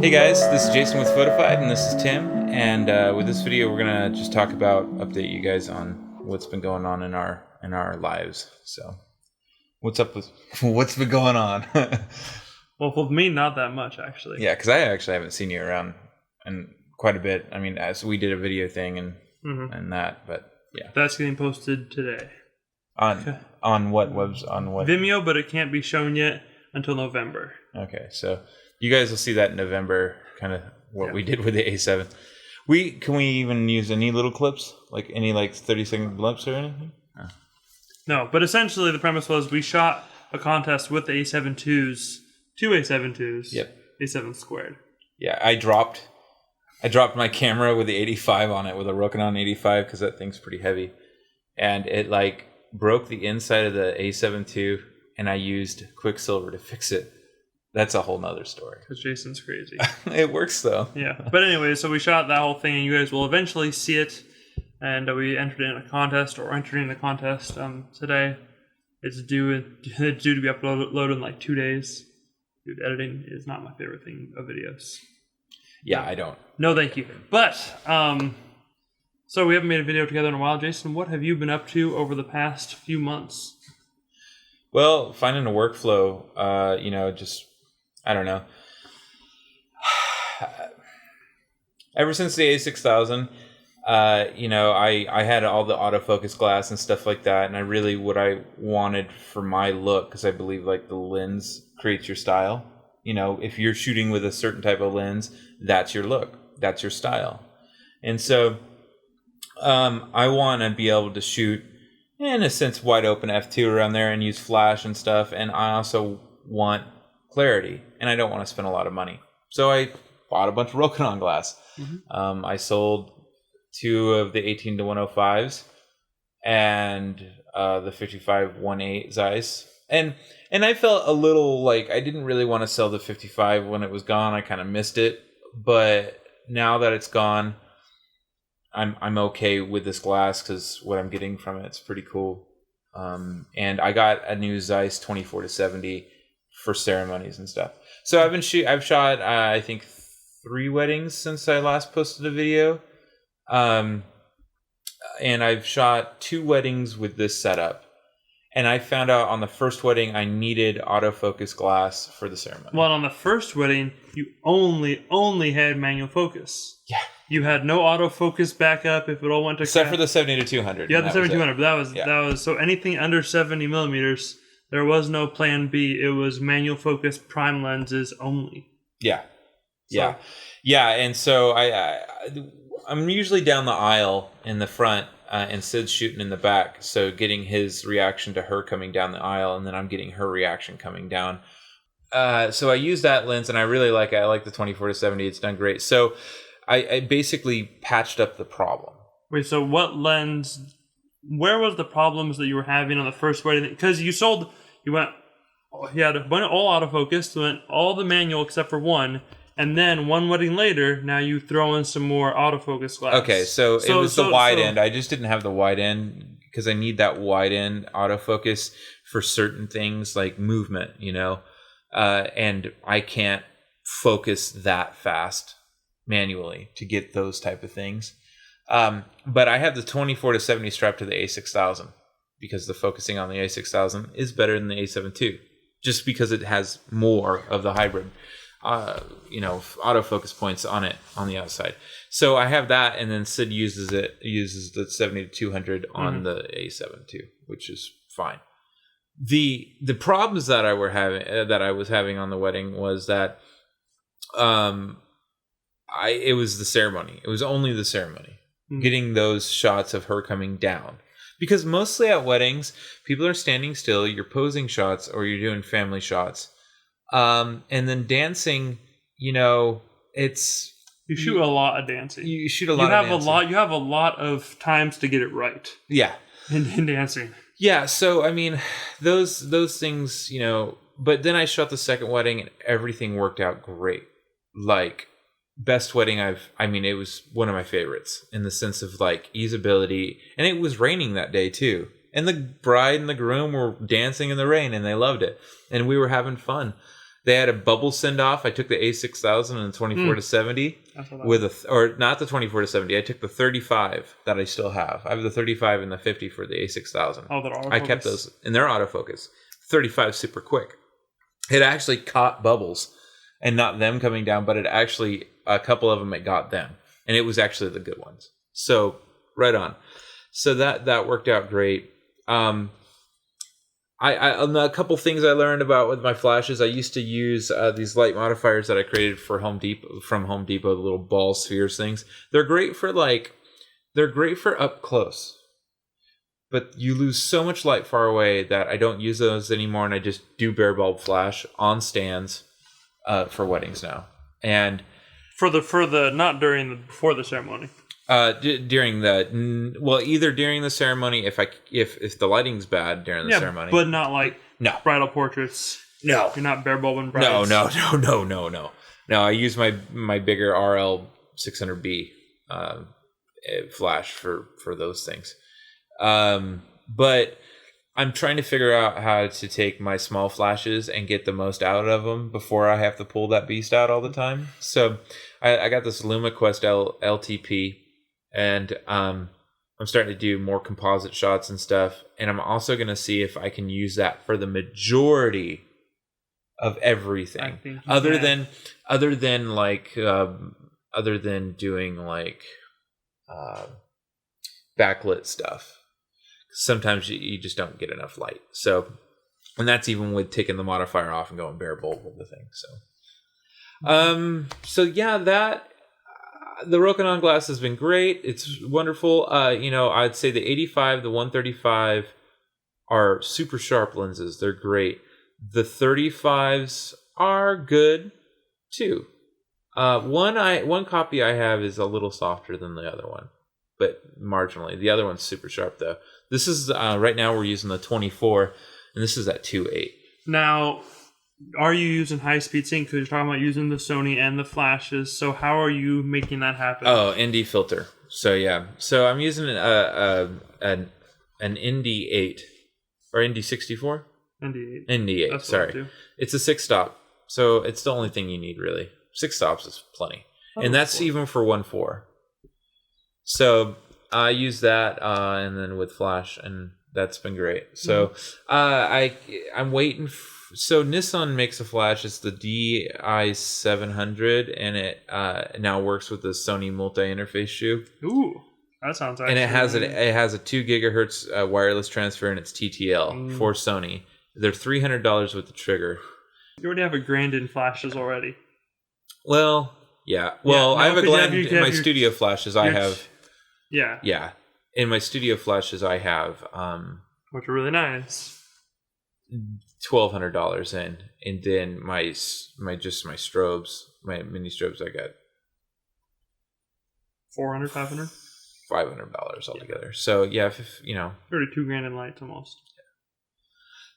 Hey guys, this is Jason with Photified, and this is Tim. And with this video, we're gonna just talk about, update you guys on what's been going on in our lives. So, what's up with what's been going on? Well, for me, not that much actually. Yeah, because I actually haven't seen you around and quite a bit. I mean, as we did a video thing and that, but yeah. That's getting posted today. On what webs? On what? Vimeo, but it can't be shown yet until November. Okay, so you guys will see that in November, kind of what we did with the A7. Can we even use any little clips, like any 30-second blips or anything? No, but essentially the premise was we shot a contest with the A7 IIs, two A7 IIs, Yep. A7 squared. Yeah, I dropped my camera with the 85 on it, with a Rokinon 85, because that thing's pretty heavy, and it broke the inside of the A7 II, and I used Quicksilver to fix it. That's a whole nother story. Because Jason's crazy. It works though. Yeah, but anyway, so we shot that whole thing, and you guys will eventually see it. And we entered in a contest, today. It's due to be uploaded in like 2 days. Dude, editing is not my favorite thing of videos. Yeah, I don't. No, thank you. But so we haven't made a video together in a while. Jason, what have you been up to over the past few months? Well, finding a workflow, I don't know. Ever since the A6000, I had all the autofocus glass and stuff like that, and what I wanted for my look, because I believe the lens creates your style. If you're shooting with a certain type of lens, that's your look, that's your style. And so I want to be able to shoot, in a sense, wide open f2 around there and use flash and stuff, and I also want clarity, and I don't want to spend a lot of money. So I bought a bunch of Rokinon glass. Mm-hmm. I sold 2 of the 18-105s and the 55-1.8 Zeiss. And I felt a little I didn't really want to sell the 55 when it was gone. I kind of missed it. But now that it's gone, I'm okay with this glass because what I'm getting from it's pretty cool. And I got a new Zeiss 24-70 for ceremonies and stuff. So I've shot I think 3 weddings since I last posted a video. And I've shot 2 weddings with this setup. And I found out on the first wedding I needed autofocus glass for the ceremony. Well, on the first wedding, you only had manual focus. Yeah. You had no autofocus backup if it all went to except for the 70-200. Yeah, the 70-200, but that was so anything under 70 millimeters, there was no plan B. It was manual focus prime lenses only. Yeah. Yeah, and so I'm usually down the aisle in the front, and Sid's shooting in the back, so getting his reaction to her coming down the aisle, and then I'm getting her reaction coming down. So I use that lens, and I really like it. I like the 24-70. It's done great. So I basically patched up the problem. Wait, so what lens? Where was the problems that you were having on the first wedding? Because you had a bunch of all autofocus, went all the manual except for one. And then one wedding later, now you throw in some more autofocus glass. Okay, so it was the wide end. I just didn't have the wide end because I need that wide end autofocus for certain things like movement, and I can't focus that fast manually to get those type of things. But I have the 24-70 strapped to the A6000 because the focusing on the A6000 is better than the A7 II, just because it has more of the hybrid. Autofocus points on it on the outside. So I have that, and then Sid uses the 70-200 on the A7 II, which is fine. The problems that I was having on the wedding was that it was the ceremony. It was only the ceremony. Getting those shots of her coming down. Because mostly at weddings, people are standing still, you're posing shots or you're doing family shots. And then dancing, it's... You shoot a lot of dancing. You shoot a lot of dancing. You have a lot of times to get it right. Yeah. In dancing. Yeah, so, I mean, those things, But then I shot the second wedding and everything worked out great. Best wedding it was one of my favorites in the sense of easeability. And it was raining that day too. And the bride and the groom were dancing in the rain and they loved it. And we were having fun. They had a bubble send off. I took the A6000 and the 24 to 70 with or not the 24 to 70. I took the 35 that I still have. I have the 35 and the 50 for the A6000. Oh, that autofocus. I kept those in their autofocus. 35 super quick. It actually caught bubbles, and not them coming down, but it actually a couple of them it got them, and it was actually the good ones. So right on. So that worked out great. A couple things I learned about with my flashes. I used to use these light modifiers that I created for Home Depot, the little ball spheres things. They're great for up close, but you lose so much light far away that I don't use those anymore, and I just do bare bulb flash on stands for weddings now. And before the ceremony. During either during the ceremony if the lighting's bad during the ceremony, but not like bridal portraits. No, you're not bare bulbing brides. No. I use my bigger RL 600B flash for those things. But I'm trying to figure out how to take my small flashes and get the most out of them before I have to pull that beast out all the time. So I got this LumaQuest LTP. And I'm starting to do more composite shots and stuff. And I'm also going to see if I can use that for the majority of everything. Other than doing like backlit stuff. Sometimes you just don't get enough light. So, and that's even with taking the modifier off and going bare bulb with the thing. The Rokinon glass has been great. It's wonderful. I'd say the 85, the 135 are super sharp lenses. They're great. The 35s are good too. One copy I have is a little softer than the other one, but marginally. The other one's super sharp though. This is right now we're using the 24, and this is at 2.8. Now, are you using high-speed sync? Because you're talking about using the Sony and the flashes. So how are you making that happen? Oh, ND filter. So yeah. So I'm using an ND 8 or ND 64. ND 8. ND 8. Sorry, it's a 6-stop. So it's the only thing you need really. 6 stops is plenty, and that's even for 1.4. So I use that, and then with flash, and that's been great. So I'm waiting. So Nissan makes a flash. It's the DI700, and it now works with the Sony multi-interface shoe. Ooh, that sounds actually. And it has a 2 gigahertz wireless transfer, and it's TTL for Sony. They're $300 with the trigger. You already have a grand in flashes already. Well, yeah. Well, I have a grand in my studio flashes. I have. Yeah. Yeah. In my studio flashes, I have. Which are really nice. $1,200 in, and then my strobes, my mini strobes, I got $400, $500, $500 altogether. So yeah, $32,000 in lights almost.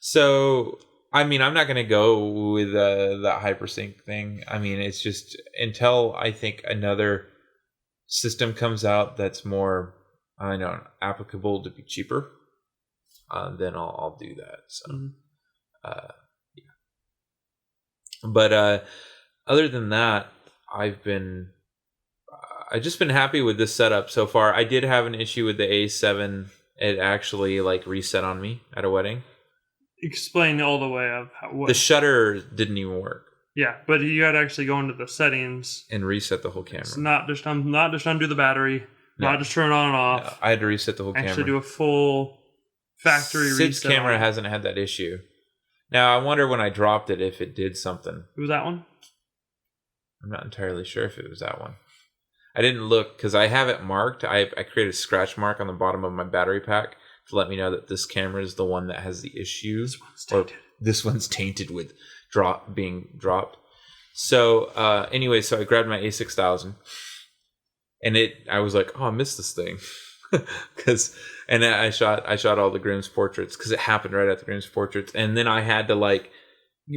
So I mean, I'm not going to go with that hypersync thing. I mean, it's just until I think another system comes out that's more, applicable to be cheaper, then I'll do that. So. Yeah. But other than that, I've just been happy with this setup so far. I did have an issue with the A7. It actually reset on me at a wedding. Explain all the way of what the shutter didn't even work. Yeah, but you had to actually go into the settings and reset the whole camera. It's not just undo the battery, not just turn it on and off. No, I had to reset the whole camera. Actually do a full factory reset. Sid's camera hasn't had that issue. Now, I wonder when I dropped it if it did something. It was that one? I'm not entirely sure if it was that one. I didn't look because I have it marked. I created a scratch mark on the bottom of my battery pack to let me know that this camera is the one that has the issues. This one's tainted with being dropped. So anyway, so I grabbed my A6000, and I was like, oh, I missed this thing. And I shot all the groom's portraits because it happened right at the groom's portraits, and then I had to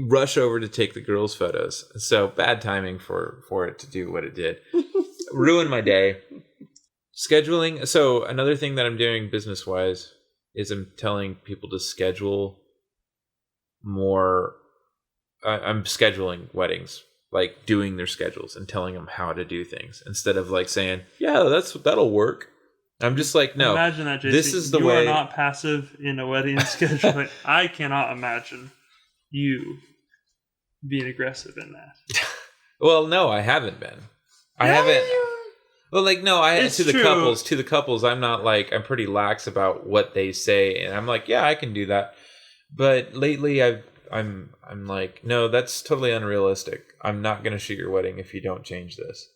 rush over to take the girls' photos. So bad timing for it to do what it did. Ruined my day. Scheduling. So another thing that I'm doing business wise is I'm telling people to schedule more I'm scheduling weddings, like doing their schedules and telling them how to do things instead of like saying, yeah, that'll work. I'm just like, no, imagine that, JC. This is the you way. You are not passive in a wedding scheduling. I cannot imagine you being aggressive in that. Well, no, I haven't been. I haven't. Well, like, no, It's to the true. couples, I'm not like, I'm pretty lax about what they say, and I'm like, yeah, I can do that. But lately, I'm like, no, that's totally unrealistic. I'm not gonna shoot your wedding if you don't change this.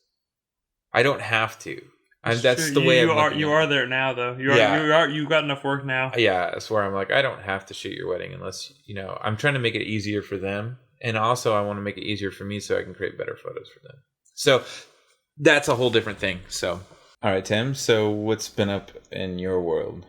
I don't have to. That's the way you I'm are. looking You at are it. there now, though. Yeah. You've got enough work now. Yeah, that's where I'm like, I don't have to shoot your wedding unless, I'm trying to make it easier for them. And also I want to make it easier for me so I can create better photos for them. So that's a whole different thing. So, all right, Tim. So what's been up in your world?